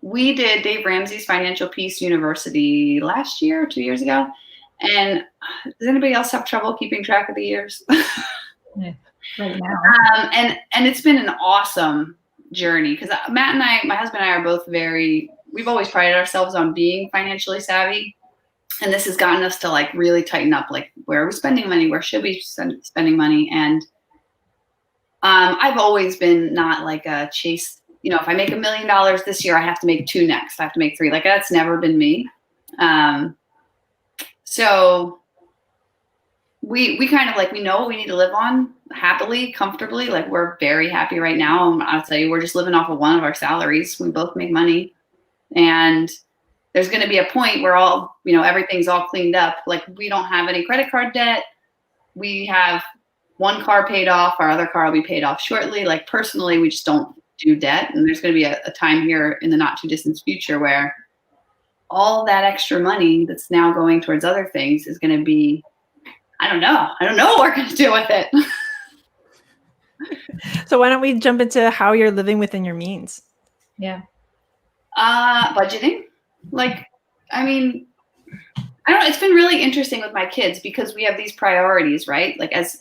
we did Dave Ramsey's Financial Peace University last year, 2 years ago. And does anybody else have trouble keeping track of the years? Right now. And it's been an awesome journey, because Matt and my husband and I are both we've always prided ourselves on being financially savvy. And this has gotten us to like really tighten up, like, where are we spending money? Where should we be spending money? And I've always been not like a chase, if I make $1 million this year, I have to make 2 next. I have to make 3. Like, that's never been me. So we kind of like, we know what we need to live on happily, comfortably. Like, we're very happy right now. I'll tell you, we're just living off of one of our salaries. We both make money. And there's going to be a point where everything's all cleaned up. Like, we don't have any credit card debt. We have 1 car paid off. Our other car will be paid off shortly. Like, personally, we just don't do debt. And there's going to be a time here in the not too distant future where all that extra money that's now going towards other things is going to be, I don't know what we're going to do with it. So why don't we jump into how you're living within your means? Yeah. Budgeting. Like, I mean, I don't know. It's been really interesting with my kids because we have these priorities, right? Like, as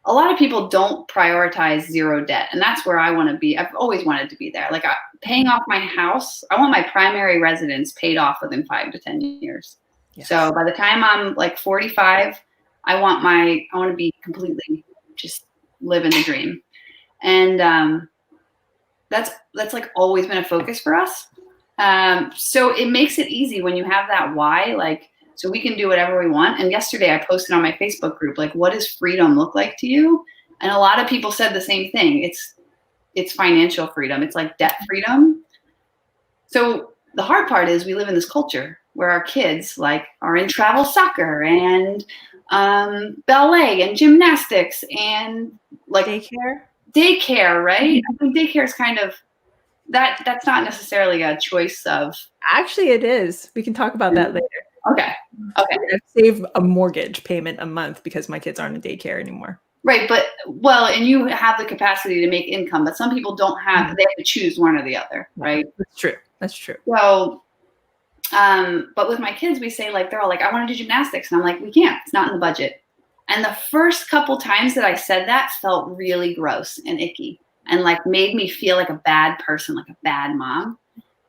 a lot of people don't prioritize zero debt. And that's where I want to be. I've always wanted to be there. Like, paying off my house. I want my primary residence paid off within 5 to 10 years. Yes. So by the time I'm like 45, I want to be completely just living the dream. And that's like always been a focus for us. So it makes it easy when you have that why, like, so we can do whatever we want. And yesterday I posted on my Facebook group, like, what does freedom look like to you? And a lot of people said the same thing. It's financial freedom. It's like debt freedom. So the hard part is we live in this culture where our kids like are in travel soccer and ballet and gymnastics and like daycare, right? I think daycare is kind of that's not necessarily a choice of. Actually, it is. We can talk about that later. Okay. I save a mortgage payment a month because my kids aren't in daycare anymore. Right, but and you have the capacity to make income, but some people don't have. They have to choose one or the other, right? That's true. So, but with my kids, we say like they're all like, I want to do gymnastics, and I'm like, we can't. It's not in the budget. And the first couple times that I said that felt really gross and icky, and like made me feel like a bad person, like a bad mom.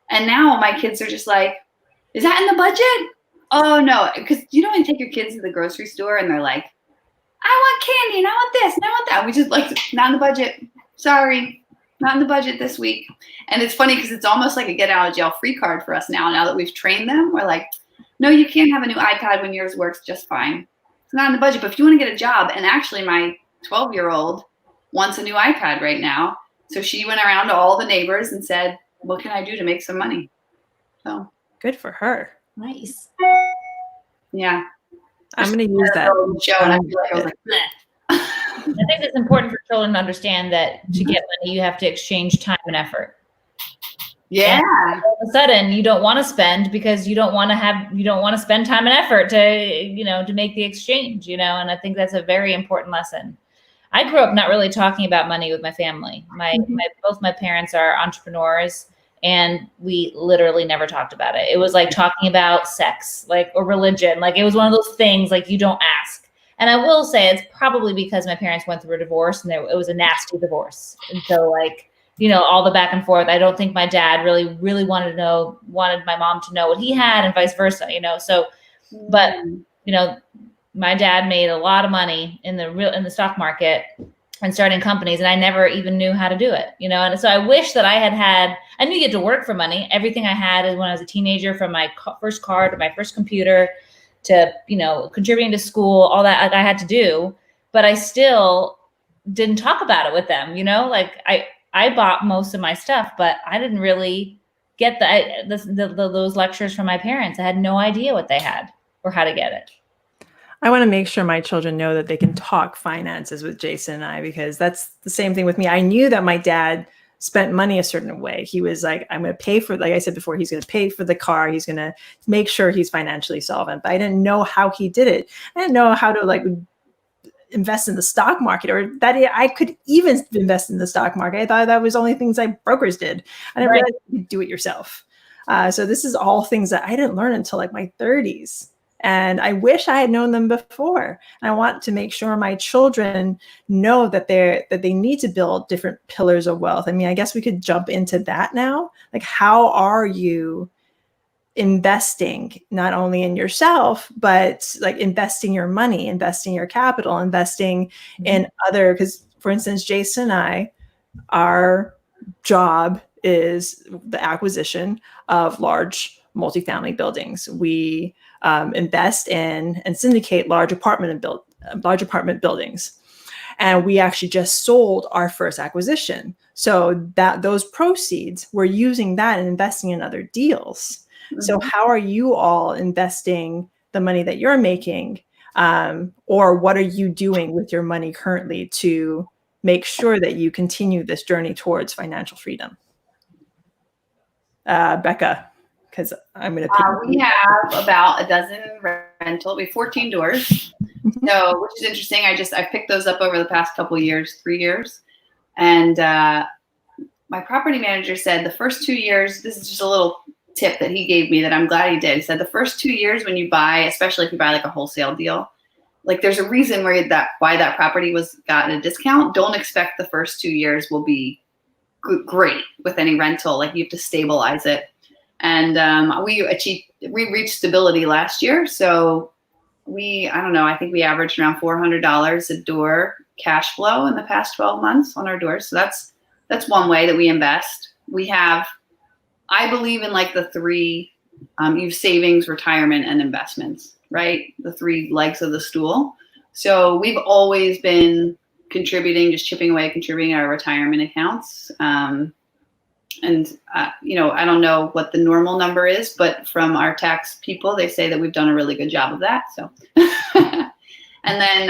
And now my kids are just like, is that in the budget? Oh no, because you know when you take your kids to the grocery store and they're like, I want candy and I want this and I want that. We just like, not in the budget. Sorry, not in the budget this week. And it's funny because it's almost like a get out of jail free card for us now. Now that we've trained them, we're like, no, you can't have a new iPad when yours works just fine. It's not in the budget. But if you want to get a job, and actually my 12-year-old wants a new iPad right now. So she went around to all the neighbors and said, what can I do to make some money? So good for her. Nice. Yeah. I'm going to use that. Show, and I feel like I was like, I think it's important for children to understand that to get money, you have to exchange time and effort. Yeah. And all of a sudden, you don't want to spend because you don't want to spend time and effort to make the exchange, And I think that's a very important lesson. I grew up not really talking about money with my family. Both my parents are entrepreneurs, and we literally never talked about it. It was like talking about sex, or religion. Like it was one of those things like you don't ask. And I will say it's probably because my parents went through a divorce and it was a nasty divorce. And so all the back and forth. I don't think my dad really wanted my mom to know what he had and vice versa, So, but, my dad made a lot of money in the stock market and starting companies, and I never even knew how to do it, And so I wish that I knew you had to work for money. Everything I had is when I was a teenager, from my first car to my first computer to, contributing to school, all that I had to do, but I still didn't talk about it with them, I bought most of my stuff, but I didn't really get those lectures from my parents. I had no idea what they had or how to get it. I want to make sure my children know that they can talk finances with Jason and I, because that's the same thing with me. I knew that my dad spent money a certain way. He was like, I'm going to pay for, like I said before, he's going to pay for the car. He's going to make sure he's financially solvent. But I didn't know how he did it. I didn't know how to invest in the stock market, or that I could even invest in the stock market. I thought that was only things like brokers did. I didn't realize you could do it yourself. So this is all things that I didn't learn until my 30s. And I wish I had known them before. And I want to make sure my children know that they need to build different pillars of wealth. I mean, I guess we could jump into that now. Like, how are you investing not only in yourself, but investing your money, investing your capital, investing in other, because for instance, Jason and I, our job is the acquisition of large multifamily buildings. We invest in and syndicate large apartment buildings. And we actually just sold our first acquisition. So that those proceeds, we're using that and investing in other deals. So how are you all investing the money that you're making? Or what are you doing with your money currently to make sure that you continue this journey towards financial freedom? Beka, because I'm going to we have about a dozen rentals. We have 14 doors. So, which is interesting. I picked those up over the past couple of years, 3 years. And my property manager said the first 2 years, this is just a little tip that he gave me that I'm glad he did. He said the first 2 years when you buy, especially if you buy a wholesale deal, there's a reason why that property was gotten a discount. Don't expect the first 2 years will be great with any rental. You have to stabilize it. And we reached stability last year. So I don't know, I think we averaged around $400 a door cash flow in the past 12 months on our doors. So that's one way that we invest. We have, I believe in like the three, you've savings, retirement, and investments, right? The three legs of the stool. So we've always been contributing, just chipping away, contributing our retirement accounts. I don't know what the normal number is, but from our tax people, they say that we've done a really good job of that. So, and then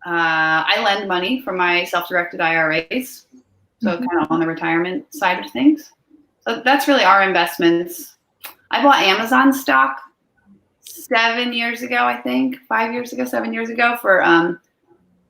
I lend money from my self-directed IRAs. So kind of on the retirement side of things. So that's really our investments. I bought Amazon stock 7 years ago, I think, 7 years ago for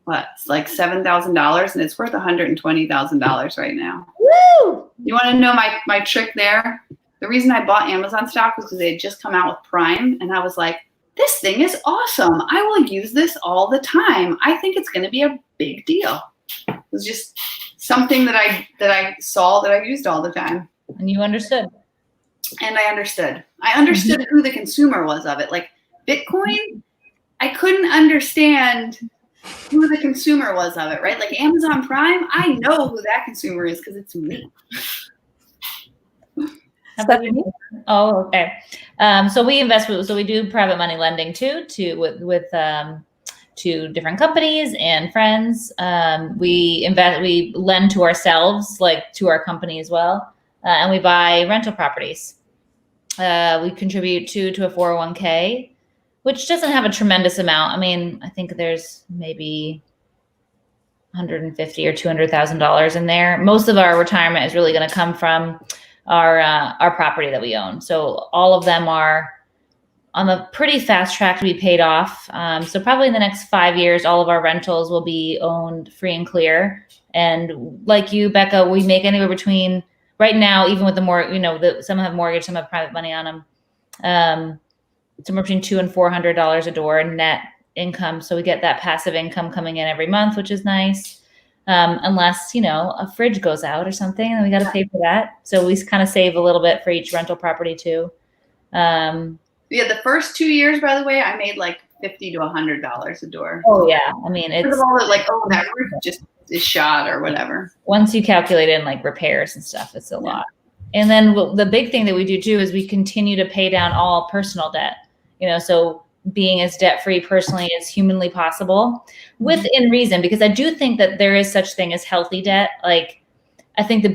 it's like $7,000, and it's worth $120,000 right now. Woo! You want to know my trick there? The reason I bought Amazon stock was because they had just come out with Prime, and I was like, this thing is awesome. I will use this all the time. I think it's going to be a big deal. It was just something that I saw that I used all the time. And you understood. And I understood. I understood who the consumer was of it. Like Bitcoin, I couldn't understand who the consumer was of it, right? Like Amazon Prime, I know who that consumer is because it's me. Oh, okay. So we invest. So we do private money lending too, to different companies and friends. We lend to ourselves, like to our company as well, and we buy rental properties. We contribute to a 401k, which doesn't have a tremendous amount. I mean, I think there's maybe $150,000 or $200,000 in there. Most of our retirement is really going to come from our property that we own. So all of them are on a pretty fast track to be paid off. So probably in the next 5 years, all of our rentals will be owned free and clear. And like you, Beka, we make anywhere between right now, even with the more, some have mortgage, some have private money on them. Somewhere between $200 and $400 a door in net income. So we get that passive income coming in every month, which is nice. Unless, a fridge goes out or something, and we got to pay for that. So we kind of save a little bit for each rental property too. The first 2 years, by the way, I made like $50 to $100 a door. Oh yeah. I mean, it's all that roof just is shot or whatever. Once you calculate in like repairs and stuff, it's a lot. And then the big thing that we do too is we continue to pay down all personal debt, so being as debt-free personally as humanly possible within reason, because I do think that there is such thing as healthy debt. Like, I think the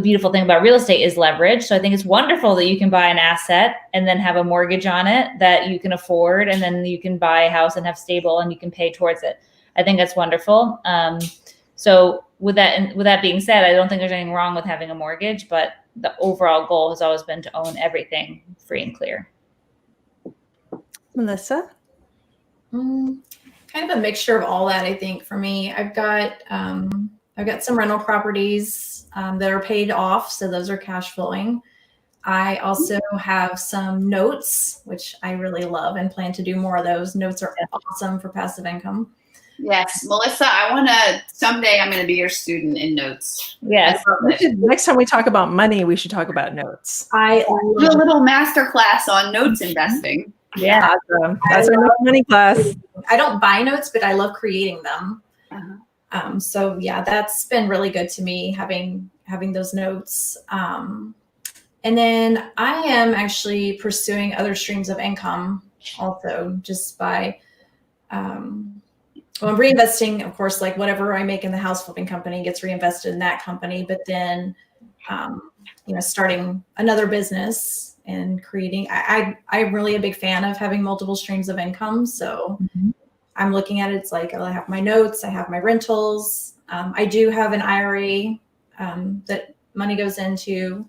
beautiful thing about real estate is leverage. So I think it's wonderful that you can buy an asset and then have a mortgage on it that you can afford, and then you can buy a house and have stable and you can pay towards it. I think that's wonderful. So with that being said, I don't think there's anything wrong with having a mortgage, but the overall goal has always been to own everything free and clear. Melissa? Kind of a mixture of all that, I think, for me. I've got some rental properties that are paid off, so those are cash flowing. I also have some notes, which I really love and plan to do more of those. Notes are awesome for passive income. Yes, Melissa, someday I'm going to be your student in notes. Yes. Next time we talk about money, we should talk about notes. I do a little master class on notes investing. Yeah, that's our money class. I don't buy notes, but I love creating them. So yeah, that's been really good to me, having those notes. And then I am actually pursuing other streams of income also, just by I'm reinvesting, of course, like whatever I make in the house flipping company gets reinvested in that company, but then starting another business and creating. I'm really a big fan of having multiple streams of income. So I'm looking at it. It's like I have my notes, I have my rentals. I do have an IRA that money goes into,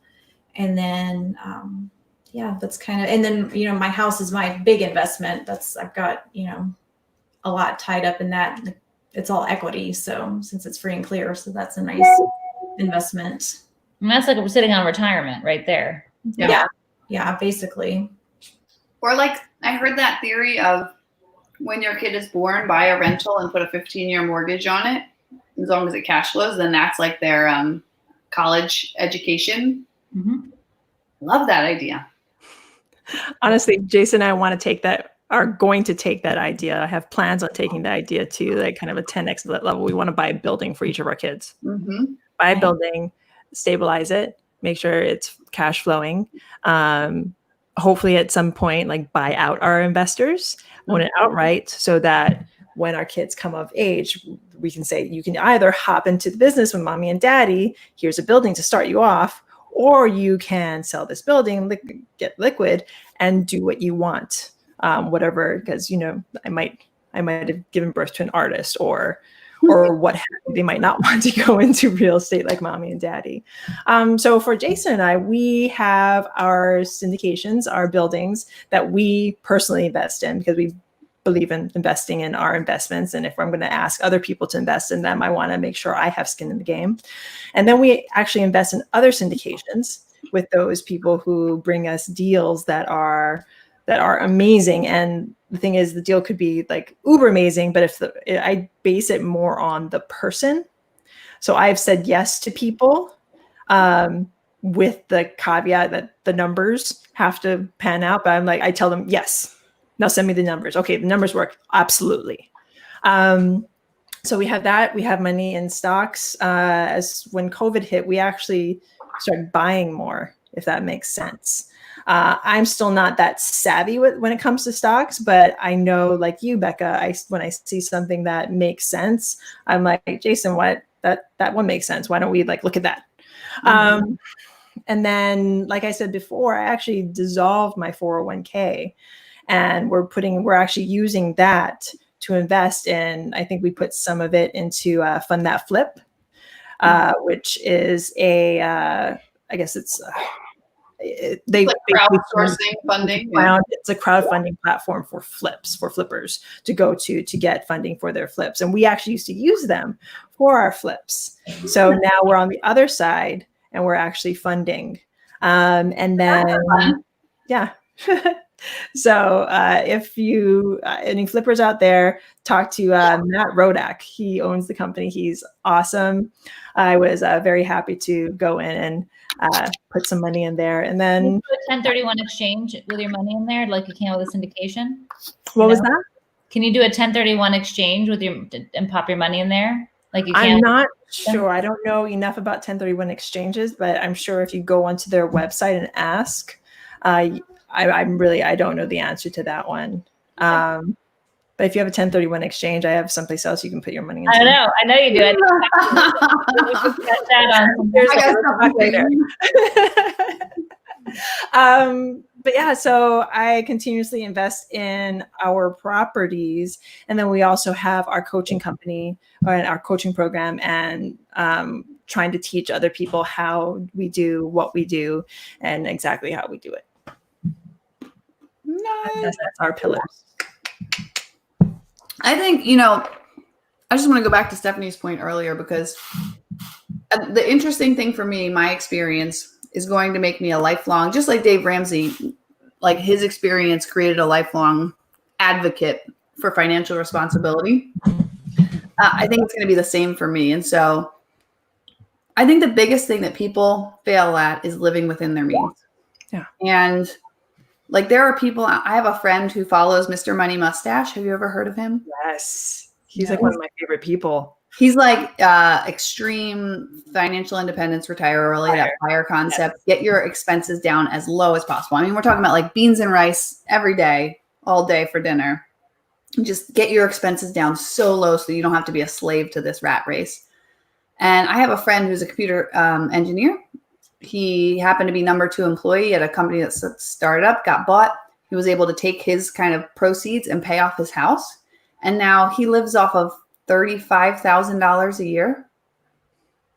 and then that's kind of. And then my house is my big investment. I've got a lot tied up in that. It's all equity, so since it's free and clear, so that's a nice investment. And that's like we're sitting on retirement right there. Yeah, basically. Or like I heard that theory of when your kid is born, buy a rental and put a 15-year mortgage on it. As long as it cash flows, then that's like their college education. Love that idea. Honestly, Jason and I are going to take that idea. I have plans on taking that idea to like kind of a 10x level. We want to buy a building for each of our kids. Mm-hmm. Buy a building, stabilize it, make sure it's cash flowing. Hopefully at some point, like buy out our investors, own it outright, so that when our kids come of age, we can say, you can either hop into the business with mommy and daddy, here's a building to start you off, or you can sell this building, get liquid, and do what you want, whatever, because, I might have given birth to an artist or what have you. They might not want to go into real estate like mommy and daddy. So for Jason and I, we have our syndications, our buildings that we personally invest in because we believe in investing in our investments. And if I'm going to ask other people to invest in them, I want to make sure I have skin in the game. And then we actually invest in other syndications with those people who bring us deals that are amazing. And the thing is, the deal could be like uber amazing, but I base it more on the person. So I've said yes to people with the caveat that the numbers have to pan out. But I tell them, yes, now send me the numbers. Okay, the numbers work. Absolutely. So we have that. We have money in stocks. As when COVID hit, we actually started buying more, if that makes sense. I'm still not that savvy when it comes to stocks, but I know, like you, Beka, when I see something that makes sense, I'm like, Jason, what that one makes sense. Why don't we look at that? Mm-hmm. And then, like I said before, I actually dissolved my 401k, and we're actually using that to invest in. I think we put some of it into Fund That Flip, which is I guess it's. They like crowdsourcing funding. It's a crowdfunding platform for flippers to go to get funding for their flips. And we actually used to use them for our flips. So now we're on the other side and we're actually funding. And then, yeah. So if you, any flippers out there, talk to Matt Rodak. He owns the company. He's awesome. I was very happy to go in and put some money in there. And then you put 1031 exchange with your money in there, like you can with a syndication. What was that? Can you do a 1031 exchange and pop your money in there? Like you can? I'm not sure. I don't know enough about 1031 exchanges, but I'm sure if you go onto their website and ask, I don't know the answer to that one. But if you have a 1031 exchange, I have someplace else you can put your money into. I know you do. But yeah, so I continuously invest in our properties, and then we also have our coaching company and our coaching program, and trying to teach other people how we do what we do and exactly how we do it. Nice. That's our pillars. I think, I just want to go back to Stephanie's point earlier, because the interesting thing for me, my experience is going to make me a lifelong, just like Dave Ramsey, like his experience created a lifelong advocate for financial responsibility. I think it's going to be the same for me. And so I think the biggest thing that people fail at is living within their means. Yeah. And there are people, I have a friend who follows Mr. Money Mustache. Have you ever heard of him? Yes. He's one of my favorite people. He's extreme financial independence, retire early, that FIRE concept. Yes. Get your expenses down as low as possible. I mean, we're talking about beans and rice every day, all day for dinner. Just get your expenses down so low so you don't have to be a slave to this rat race. And I have a friend who's a computer engineer. He happened to be number 2 employee at a company that started up, got bought. He was able to take his kind of proceeds and pay off his house. And now he lives off of $35,000 a year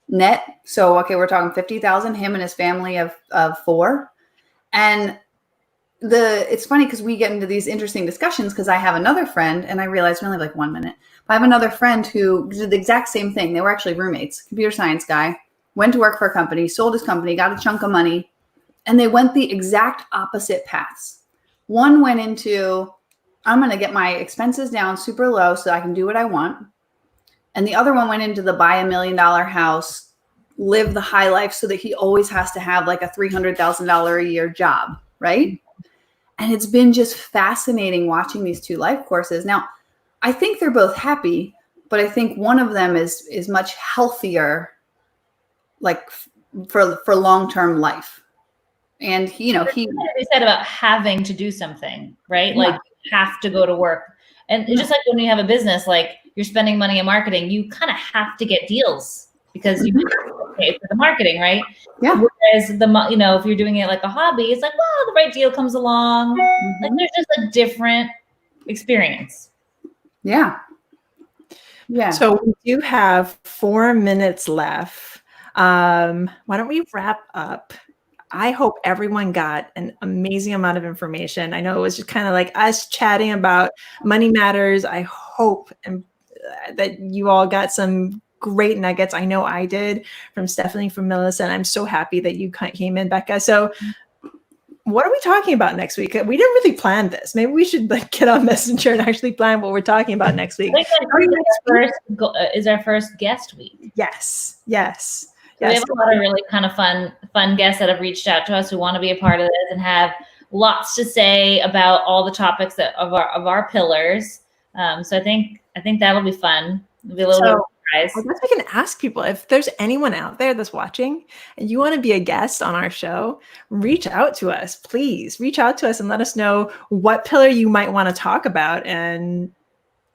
net. So, okay, we're talking $50,000, him and his family of 4. And it's funny because we get into these interesting discussions because I have another friend, and I realized we only have 1 minute. But I have another friend who did the exact same thing. They were actually roommates, computer science guy. Went to work for a company, sold his company, got a chunk of money, and they went the exact opposite paths. One went into, I'm going to get my expenses down super low so I can do what I want. And the other one went into the buy $1 million house, live the high life so that he always has to have a $300,000 a year job, right? And it's been just fascinating watching these two life courses. Now, I think they're both happy, but I think one of them is much healthier, like for long-term life. And he said about having to do something, right? Like you have to go to work. And just like when you have a business, like you're spending money in marketing, you kind of have to get deals because you have to pay for the marketing, right? Yeah. Whereas if you're doing it like a hobby, it's like, well, the right deal comes along. Like there's just a different experience. Yeah. Yeah. So we do have 4 minutes left. Why don't we wrap up? I hope everyone got an amazing amount of information. I know it was just kind of like us chatting about money matters. I hope that you all got some great nuggets. I know I did from Stephanie, from Melissa, and I'm so happy that you came in, Beka. So what are we talking about next week? We didn't really plan this. Maybe we should get on Messenger and actually plan what we're talking about next week. I think is our first guest week. Yes. We have a lot of really kind of fun guests that have reached out to us who want to be a part of this and have lots to say about all the topics of our pillars. So I think that'll be fun. It'll be a little bit of a surprise. I guess we can ask people if there's anyone out there that's watching and you want to be a guest on our show, reach out to us, please. Reach out to us and let us know what pillar you might want to talk about, and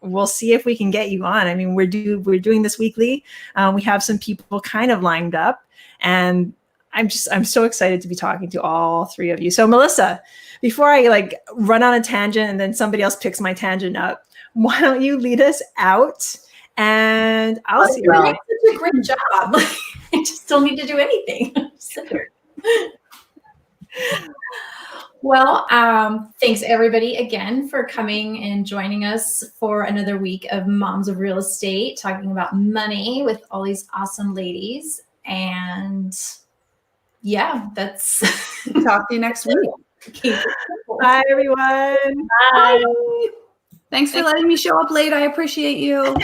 we'll see if we can get you on. I mean, we're doing this weekly. We have some people kind of lined up, and I'm so excited to be talking to all three of you. So Melissa, before I run on a tangent and then somebody else picks my tangent up, why don't you lead us out? And I'll see you. You're doing such a great job. I just don't need to do anything. Well, thanks everybody again for coming and joining us for another week of Moms of Real Estate, talking about money with all these awesome ladies. And yeah, that's talk to you next week. Bye everyone. Bye. Thanks for letting me show up late. I appreciate you.